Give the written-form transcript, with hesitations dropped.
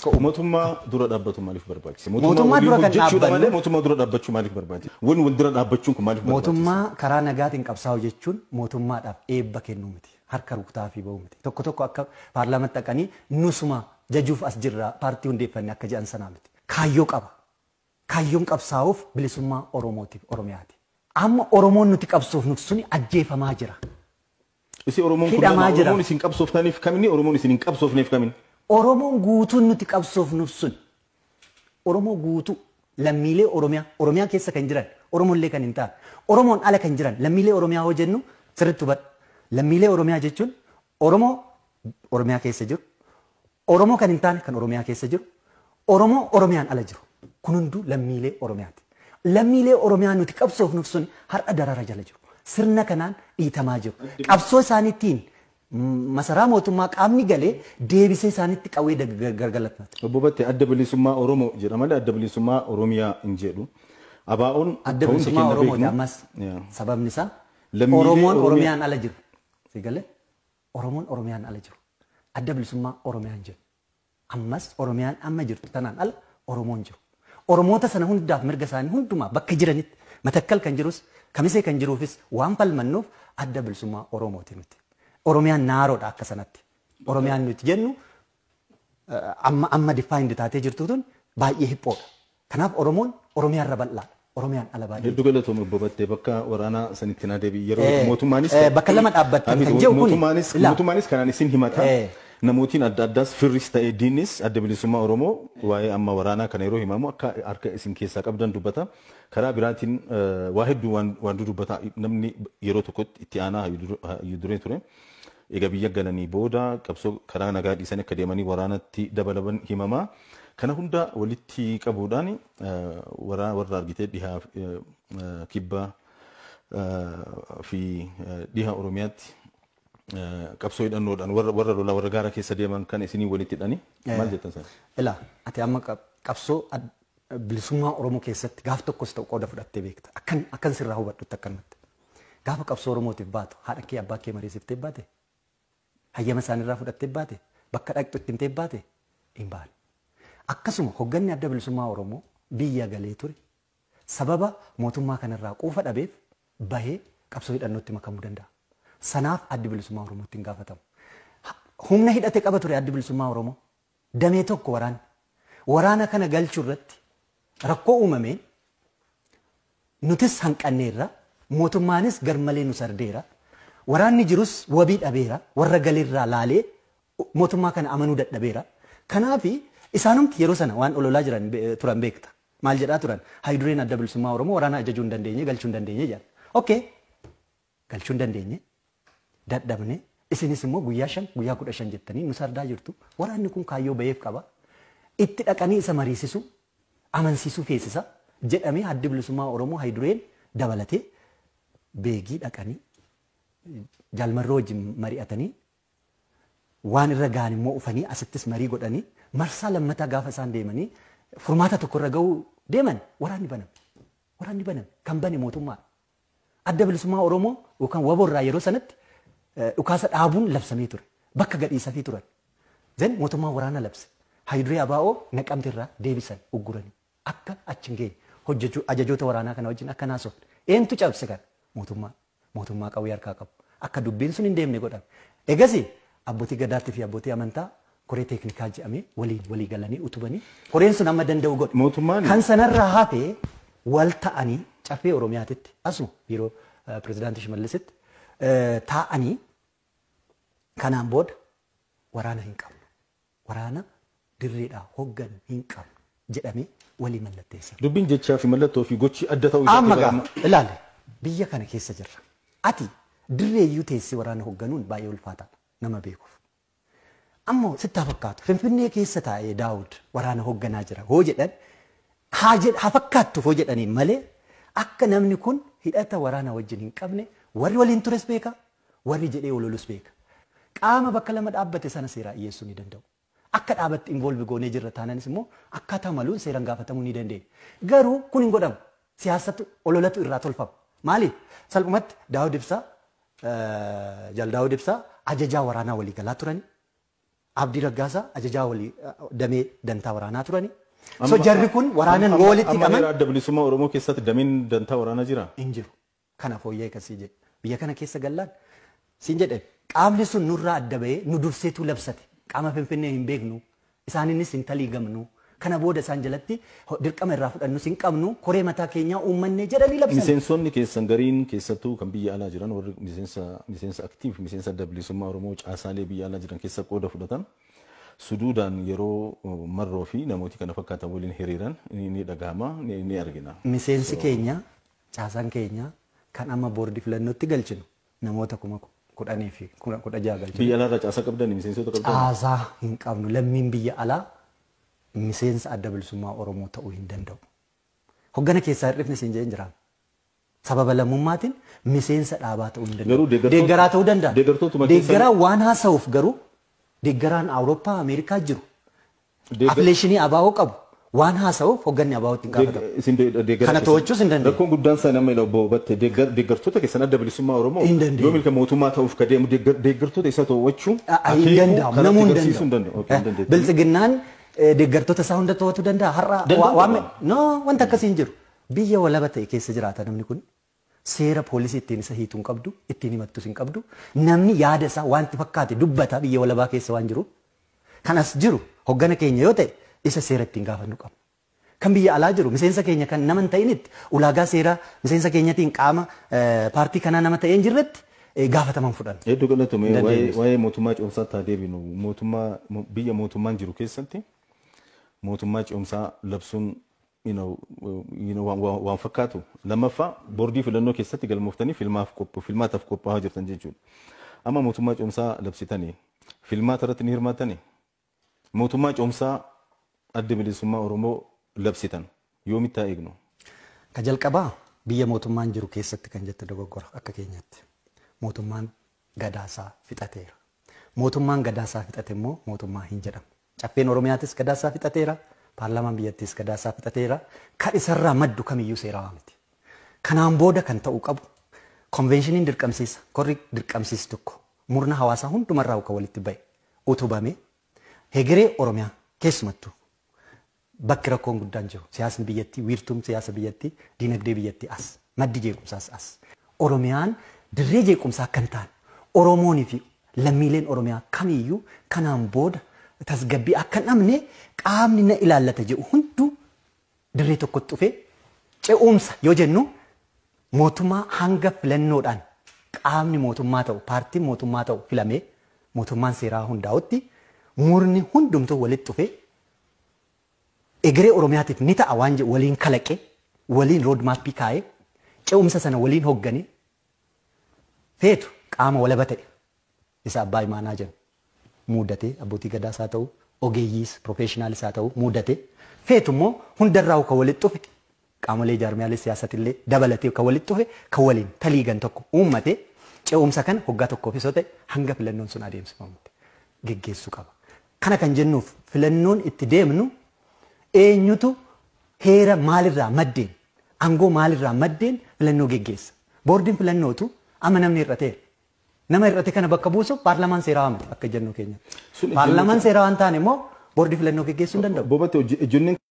Akka mootummaa dura dhaabbatu maaliif barbaachise? Mootummaa dura kan dhaabbannu mootummaa dura dhaabbachuu maaliif barbaachise? Wanni wal dura dhaabbachuun kun maaliif barbaachise? Mootummaa karaa nagaatiin qabsaa'u jechuun mootummaadhaaf eebba kennuu miti. Harka rukutaa fi ba'uu miti. Tokko tokko akka paarlaamatti dhaqanii nusuma jajuuf as jirra paartii hundeeffannee akka jedhan sanaa miti. Kaayyoo qaba. Kaayyoon qabsaa'uuf bilisummaa Oromootiif Oromiyaati. Amma Oromoon nuti qabsoofnuuf suni ajjeefamaa jira. Isi Oromoon kun Oromoon isin qabsooftaniif kamini Oromoon isin hin qabsoofneef kamini? Oromoon guutuun nuti qabsoofnuuf sun Oromoo guutuu lammiilee Oromiyaa keessa kan jiran Oromollee kan hin taane Oromoon ala kan jiran lammiilee Oromiyaa hoo jennu sirriitti hubadhu. Lammiilee Oromiyaa jechuun Oromoo Oromiyaa keessa jiru Oromoo kan hin taane kan Oromiyaa keessa jiru Oromoo Oromiyaan ala jiru kun hunduu lammiilee Oromiyaati. Lammiilee Oromiyaa nuti qabsoofnuuf sun har'a darara jala jiru. Sirna kanaan dhiitamaa jiru. Qabsoo isaaniitiin masaraa mootummaa qaamni galee deebisee isaaniitti qawwee gargalatnata. Obbo Battee adda bilisummaa Oromoo jedhama malee adda bilisummaa Oromiyaa hin jedhu. Abaa'oon adda bilisummaa Oromooti ammas sababni isaa Oromoon Oromiyaan ala jiru. Sigalee Oromoon Oromiyaan ala jiru. Adda bilisummaa Oromiyaan jiru. Ammas Oromiyaan amma jirtu tanaan ala Oromoon jiru. Oromoota sana hundaaf mirga isaanii hundumaa bakka jiranitti Matakkal kan jirus Kamisee kan jiruufis waan falmannuuf adda bilisummaa Oromooti nuti. Oromiyaan naaroodha akka sanatti. Oromiyaan nuti jennu amma defined taatee jirtu tun baay'ee hiphoodha. Kanaaf Oromoon Oromiyaa irra bal'aadha. Oromiyaan ala baay'ee. Hedduu galatoomuu Obbo Battee bakka waraanaa sanitti naa deebii yeroo mootummaanis bakka lama dhaabbattan kan jiru kuni. Mootummaanis kanaan isin himata. Namootiin adda addaas firris ta'ee diinnis adda bilisummaa Oromoo waa'ee amma waraanaa kana yeroo himamu akka harka isin keessaa qabdan dubbata. Karaa biraatiin waa hedduu waan dubbata namni yeroo tokkotti itti aanaa hayyuu duree ture. Egaa biyya galanii booda qabsoo karaa nagaa dhiisanii akka deemanii waraanatti dabalaman himama. Kana hunda walitti qabuudhaan warra argitee dhihaa kibba fi dhihaa Oromiyaatti qabsoo hidhannoodhaan warra lolaa warra gaara keessa deeman kan isinii walitti hidhani maal jettan sana? Ilaa ati amma qabsoo bilisummaa Oromoo keessatti gaaf tokkos ta'u qooda fudhattee beekta. Akkan sirraa hubadhutti akkanumatti. Gaafa qabsoo Oromootiif baatu haadha kee abbaa kee mariisiftee baate hayyama isaanirraa fudhattee baate bakka dhaqxu itti himtee baate hin baane. Akkasuma hogganni adda bilisummaa Oromoo biyya galee ture sababa mootummaa kanarraa quufa dhabeef bahee qabsoo hidhannootti makamuu danda'a. Sanaaf addi bilisummaa Oromootti hin gaafatamu. Humna hidhate qaba ture addi bilisummaa Oromoo damee tokko waraana kana galchuu irratti rakkoo uumameen nutis hanqanneerra mootummaanis garmalee nu sardeera waraanni jirus wabii dhabeera warra galeerraa laalee mootummaa kana amanuu dadhabeera. Kanaaf isaanumti yeroo sana waan ololaa jiran turan beekta. Maal jedhaa turan haydureen adda bilisummaa Oromoo waraana ajajuu hin dandeenye galchuu hin dandeenye jedhan. Okay galchuu hin dandeenye dadhabne isinis immoo guyyaa 15 jettanii nu sardaa jirtu waraanni kun kaayyoo baheef qaba. Itti dhaqanii isa mariisisu amansiisuu feesisa jedhamee adda bilisummaa Oromoo haydureen dabalatee beegii dhaqanii jaalmarroo wajjin mari'atanii waan irra gaan immoo ufanii asittis marii godhanii marsaa lammataa gaafa isaan deemanii furmaata tokko irra ga'uu deeman waraanni baname kan bane mootummaa adda bilisummaa Oromoo yookaan waboorraa yeroo sanatti dhukaasa dhaabuun labsamee ture bakka gadhiisafii turan zan mootummaa waraana labse hayduree abaa'oo naqamtirraa deebisan ugguranii akka achi hin geenye hojjechuu ajajoota waraanaa kana wajjin akka naasofne eentu cabse kan mootummaa qawwee harkaa qabu akka dubbiin sun hin deemne godhame. Egasii abbootii gadaatti fi abbootii amantaa koree teeknikaa jedhamee walii galanii utubanii koreen sun amma danda'u godhe. Mootummaan kan sanarraa hafee wal ta'anii caffee Oromiyaatitti asuma yeroo pirezidaantii Shimallisitti taa'anii kanaan booda waraana hin qabnu waraana dirreedhaa hoggan hin qabnu jedhamee walii mallatteessan. Dubbiin jechaa fi mallattoo fi gochi adda ta'uu amma ilaali biyya kana keessa jirra. Ati dirreeyyuu teessee waraana hogganuun baay'ee ulfaataadha nama beekuuf. Ammoo sitti fakkaatu Finfinnee keessa taa'ee Daawud waraana hogganaa jira hoo jedhan haa fakkaattuuf hoo jedhaniin malee akka namni kun hidhata waraana wajjin hin qabne warri waliin tures beeka warri jedhee ololus beeka. Qaama bakka lama dhaabbate sana seeraa dhiyeessuu ni danda'u. Akka dhaabatti involve goonee jirra taananis immoo akkaataa maluun seeraan gaafatamuu ni dandeenya. Garuu kun hin godhamu. Siyaasatu ololatu irraa tolfama. Maaliif? Salphumatti Daawud Ibsaa Jaal Daawud Ibsaa ajajaa waraanaa walii galaa turani. Abdii Raggaasaa ajajaa walii damee dantaa waraanaa turani. So jarri kun waraanan walitti qaban. Amma adda bilisummaa Oromoo keessatti dameen dantaa waraanaa jira. Hin jiru. Kana fooyyee kasii jedhe. Biyya kana keessa gallaan siin jedhe qaamni sun nurraa adda bahee nu durseetu labsate. Qaama Finfinnee hin beeknu. Isaanis hin taliigamnu. Kana booda isaan jalatti dirqama irraa fudhannu sin qabnu koree mataa keenyaa uummanne jedhanii labsan. Miseensonni keessan gariin keessattuu kan biyya alaa jiran warri miseensa aktiif miseensa adda bilisummaa Oromoo caasaalee biyya alaa jiran keessa qooda fudhatan suduudhaan yeroo marroo fi namooti kana fakkaatan waliin hiriiran ni dhagahama ni argina. Miseensi keenya caasaan keenya kan amma boordii filannootti galchinu namoota 10,000 fi 16 galchinu. Biyya alaarraa caasaa qabdan miseensota qabdan. Caasaa hin qabnu lammiin biyya alaa miseensa adda bilisummaa Oromoo ta'uu hin danda'u. Hoggana keessaa hir'ifni siin jedheen jira. Sababa lammummaatiin miseensa dhaabaa ta'uu hin danda'u. Deeggaraa ta'uu danda'a. Deeggaraa waan haasa'uuf garuu deeggaraan Awurooppaa Ameerikaa jiru. Afileeshinii abaa'oo qabu. Waan haasa'uuf hogganni abaa'ootti hin gaafatamu. Kana to'achuus hin danda'u. Rakkoon guddaan isaa nama ilaa bobatte deeggartoota keessan adda bilisummaa Oromoo yoo milka mootummaa ta'uuf ka deemu deeggartoota isa to'achuun hin danda'amu. Namuu hin danda'u. Biltsiginnaan deeggartoota isaa hunda to'atu danda'a. Har'a wanta akkasii hin jiru. Biyya walaba ta'e keessa jiraata namni kun. Seera poolisii ittiin isa hiituu hin qabdu, ittiin himattus hin qabdu. Namni yaada isaa wanti fakkaate dubbata biyya walabaa keessa waan jiru. Kanas jiru hoggana keenya yoo ta'e isa seera ittiin gaafannu qabna. Kan biyya alaa jiru miseensa keenya kan nama hin ta'initti ulaagaa seeraa miseensa keenyatiin qaama paartii kanaa nama ta'ee hin jirretti gaafataman fudhanna. Hedduu galatoomi waa'ee mootummaa ce'umsaatti haa deebinu. Biyya mootummaan jiru keessatti mootummaa ce'umsaa labsuun waan fakkaatu lammaffaa boordii filannoo keessatti galmooftanii filmaataaf qophaa'aa jirtan jechuudha. Amma mootummaa ce'umsaa labsitanii filmaata irratti ni hirmaatanii mootummaa ce'umsaa adda bilisummaa Oromoo labsitan yoomitti haa eegnu? Ka jalqabaa biyya mootummaan jiru keessatti kan jette dogoggora akka keenyatti mootummaan gadaasaa fixateera. Mootummaan gadaasaa fixate immoo mootummaa hin jedhamu. Caffeen Oromiyaatis gadaasaa fixateera. Paarlaamaan biyyattiis gadaasaa fixateera. Kan isarraa maddu kamiyyuu seeraa miti. Kanaan booda kan ta'uu qabu konveeshiniin dirqamsiisa korri dirqamsiisa tokko murna hawaasaa hundumarraa kan walitti ba'e utubame hegeree Oromiyaa keessumattuu bakki rakkoon guddaan jiru siyaasni biyyattii wiirtuun siyaasa biyyattii diinagdee biyyattii as maddi jeequmsaas as Oromiyaan dirree jeequmsaa kan ta'an Oromoonii fi lammiileen Oromiyaa kamiyyuu kanaan booda tasgabbii akka namne qaamni na ilaallata jedhu hunduu dirree tokkotti dhufee ce'umsa yoo jennu mootummaa hanga filannoodhaan qaamni mootummaa ta'u paartiin mootummaa ta'u filamee mootummaan seeraa hundaa'utti murni hundumtuu walitti dhufee egeree Oromiyaatiif ni ta'a waan jedhu waliin kalaqee waliin roodmaappii kaa'ee ce'umsa sana waliin hoogganee feetu qaama walaba ta'e isa abbaa imaanaa jennu. Muudatee abbootii gadaasaa ta'u ogeeyyiis piroofeeshinaaliis haa ta'u muudatee feetu immoo hundarraa kan walitti dhufe qaamolee jaarmiyaalee siyaasatillee dabalatee kan walitti dhufe kan waliin taliigan tokko uummatee ce'umsa kana hoggaa tokkoof isoo ta'e hanga filannoon sun adeemsifamutti geggeessuu qaba. Kana kan jennuuf filannoon itti deemnu eenyutu heera maalirraa maddeen aangoo maalirraa maddeen filannoo geggeessa. Boordiin filannootu amma namni hir'ateera. Nama irratti kana bakka buusu paarlaamaan seeraa miti akka jennu keenya. Paarlaamaan seeraa waan ta'an immoo boordii filannoo geggeessuu hin danda'u.